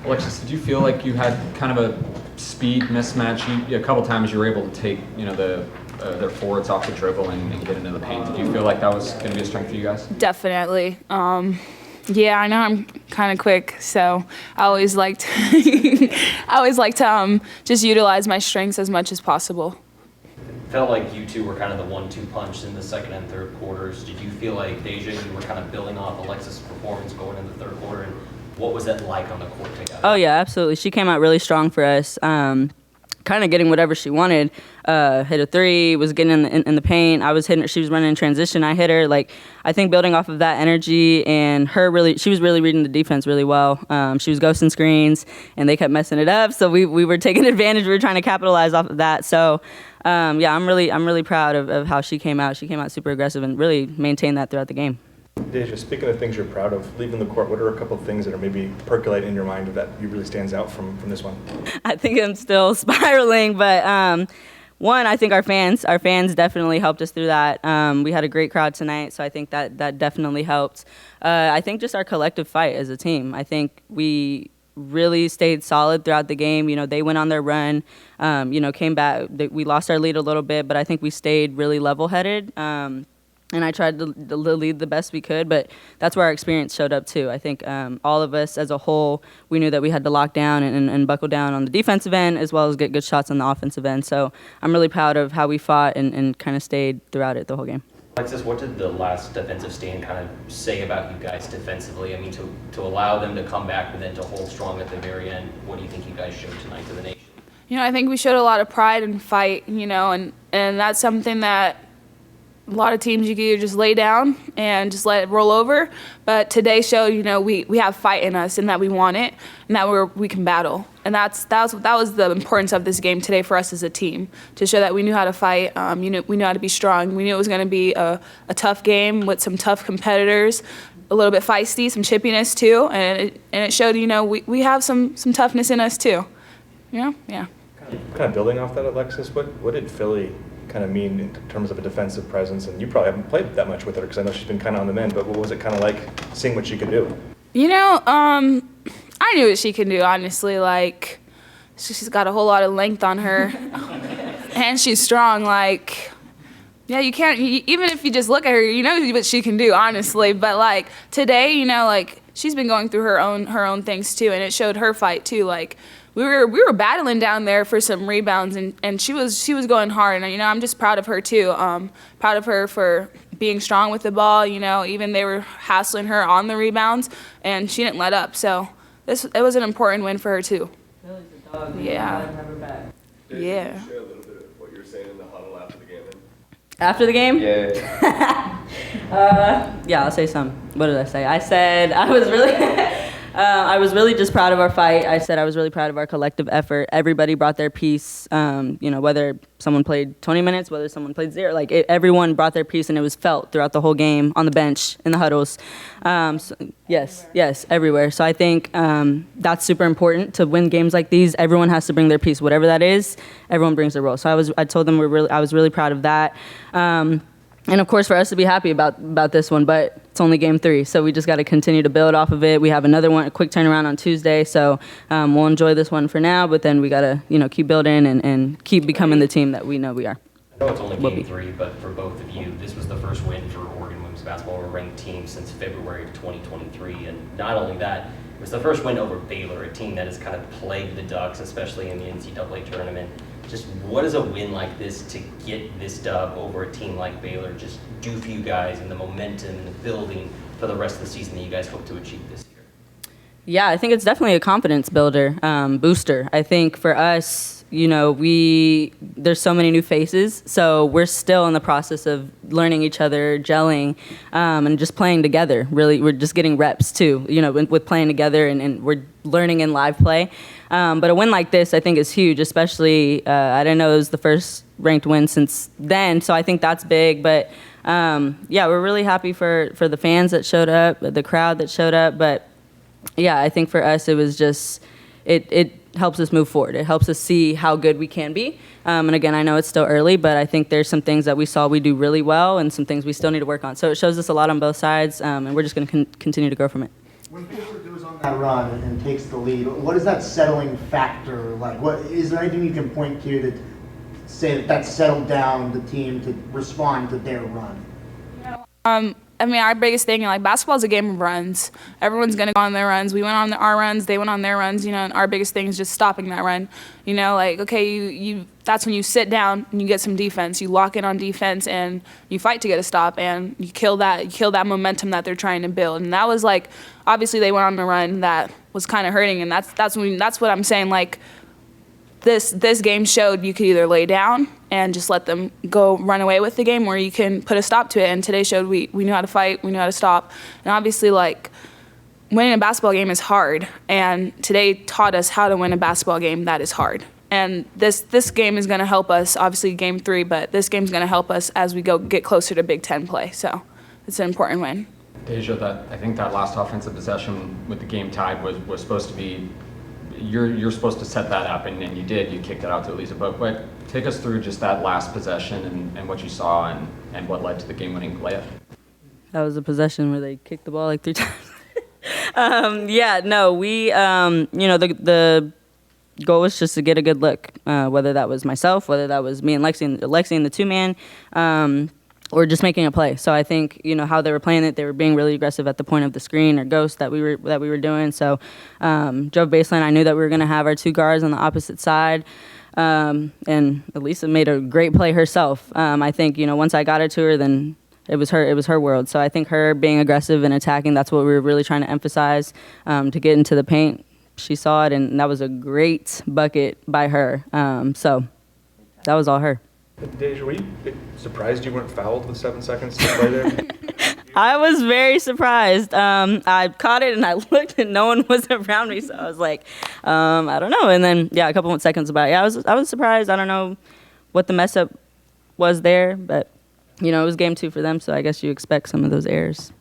Alexis, did you feel like you had kind of a speed mismatch? A couple times you were able to take, their forwards off the dribble and get into the paint. Did you feel like that was going to be a strength for you guys? Definitely. Yeah, I know I'm kind of quick, so I always like to just utilize my strengths as much as possible. Felt like you two were kind of the 1-2 punch in the second and third quarters. Did you feel like, Deja, you were kind of building off Alexis' performance going into the third quarter, and what was that like on the court together? Oh, yeah, absolutely. She came out really strong for us, kind of getting whatever she wanted. Hit a three, was getting in the paint. I was hitting her. She was running in transition. I hit her. I think building off of that energy and she was really reading the defense really well. She was ghosting screens, and they kept messing it up. So we were taking advantage. We were trying to capitalize off of that. So, yeah, I'm really proud of how she came out. She came out super aggressive and really maintained that throughout the game. Deja, speaking of things you're proud of, leaving the court, what are a couple of things that are maybe percolating in your mind that really stands out from this one? I think I'm still spiraling, but one, I think our fans definitely helped us through that. We had a great crowd tonight, so I think that definitely helped. I think just our collective fight as a team. I think we really stayed solid throughout the game. They went on their run, came back. We lost our lead a little bit, but I think we stayed really level-headed. And I tried to lead the best we could, but that's where our experience showed up too. I think all of us as a whole, we knew that we had to lock down and buckle down on the defensive end as well as get good shots on the offensive end. So I'm really proud of how we fought and kind of stayed throughout it the whole game. Alexis, what did the last defensive stand kind of say about you guys defensively? I mean, to allow them to come back but then to hold strong at the very end, what do you think you guys showed tonight to the nation? I think we showed a lot of pride and fight, and that's something that a lot of teams you can either just lay down and just let it roll over. But today showed, we have fight in us and that we want it and that we can battle. And that was the importance of this game today for us as a team, to show that we knew how to fight, we knew how to be strong. We knew it was going to be a tough game with some tough competitors, a little bit feisty, some chippiness too. And it showed, we have some toughness in us too. Yeah. Kind of building off that, Alexis, what did Philly kind of mean in terms of a defensive presence? And you probably haven't played that much with her because I know she's been kind of on the mend, but what was it kind of like seeing what she could do? I knew what she could do, honestly. She's got a whole lot of length on her and she's strong. Yeah, you can't, even if you just look at her, you know what she can do, honestly. But today, she's been going through her own things too, and it showed her fight too. We were battling down there for some rebounds, and she was going hard. And I'm just proud of her too. Proud of her for being strong with the ball. Even they were hassling her on the rebounds, and she didn't let up. So it was an important win for her too. Philly's a dog. Yeah. Have her back. Yeah. Can you share a little bit of what you were saying in the huddle after the game? After the game? Yeah. Yeah, I'll say some. What did I say? I said I was really just proud of our fight. I said I was really proud of our collective effort. Everybody brought their piece, whether someone played 20 minutes, whether someone played zero. Everyone brought their piece, and it was felt throughout the whole game, on the bench, in the huddles. Yes, everywhere. So I think that's super important to win games like these. Everyone has to bring their piece, whatever that is. Everyone brings their role. So I told them I was really proud of that. And of course, for us to be happy about this one, but it's only game 3, so we just got to continue to build off of it. We have another one, a quick turnaround on Tuesday, so we'll enjoy this one for now. But then we got to, keep building and keep becoming the team that we know we are. I know it's only game 3, but for both of you, this was the first win for Oregon women's basketball, a ranked team since February of 2023, and not only that, it was the first win over Baylor, a team that has kind of plagued the Ducks, especially in the NCAA tournament. Just what does a win like this to get this dub over a team like Baylor just do for you guys, and the momentum and the building for the rest of the season that you guys hope to achieve this year? Yeah, I think it's definitely a confidence builder, booster. I think for us, there's so many new faces, so we're still in the process of learning each other, gelling, and just playing together. Really, we're just getting reps too, with playing together, and we're learning in live play. But a win like this, I think, is huge, especially, I didn't know it was the first ranked win since then, so I think that's big. But yeah, we're really happy for the fans that showed up, the crowd that showed up. But yeah, I think for us, it was just, it helps us move forward. It helps us see how good we can be. And again, I know it's still early, but I think there's some things that we saw we do really well and some things we still need to work on. So it shows us a lot on both sides, and we're just going to continue to grow from it. When Baylor goes on that run and takes the lead, what is that settling factor like? What is there anything you can point to say that that's settled down the team to respond to their run? I mean, our biggest thing, like, basketball is a game of runs. Everyone's going to go on their runs. We went on our runs. They went on their runs, and our biggest thing is just stopping that run. Like, okay, that's when you sit down and you get some defense. You lock in on defense and you fight to get a stop, and you kill that momentum that they're trying to build. And that was, like, obviously they went on a run that was kind of hurting, and that's what I'm saying, like, this game showed you could either lay down and just let them go run away with the game, or you can put a stop to it. And today showed we knew how to fight, we knew how to stop. And obviously, like, winning a basketball game is hard. And today taught us how to win a basketball game that is hard. And this game is going to help us, obviously game 3, but this game is going to help us as we go get closer to Big Ten play. So it's an important win. Deja, I think that last offensive possession with the game tied was supposed to be, you're supposed to set that up, and you did. You kicked it out to Elisa. But take us through just that last possession and what you saw and what led to the game-winning layup. That was a possession where they kicked the ball like 3 times. The goal was just to get a good look, whether that was myself, whether that was me and Lexi in the 2-man, or just making a play. So I think how they were playing it, they were being really aggressive at the point of the screen or ghost that we were doing. So drove baseline. I knew that we were going to have our 2 guards on the opposite side, and Elisa made a great play herself. I think once I got it to her, then it was her world. So I think her being aggressive and attacking, that's what we were really trying to emphasize, to get into the paint. She saw it, and that was a great bucket by her. So that was all her. Deja, were you surprised you weren't fouled with 7 seconds to play there? I was very surprised. I caught it and I looked and no one was around me, so I was like, I don't know. And then a couple of seconds about it. I was surprised. I don't know what the mess up was there, but it was game 2 for them, so I guess you expect some of those errors.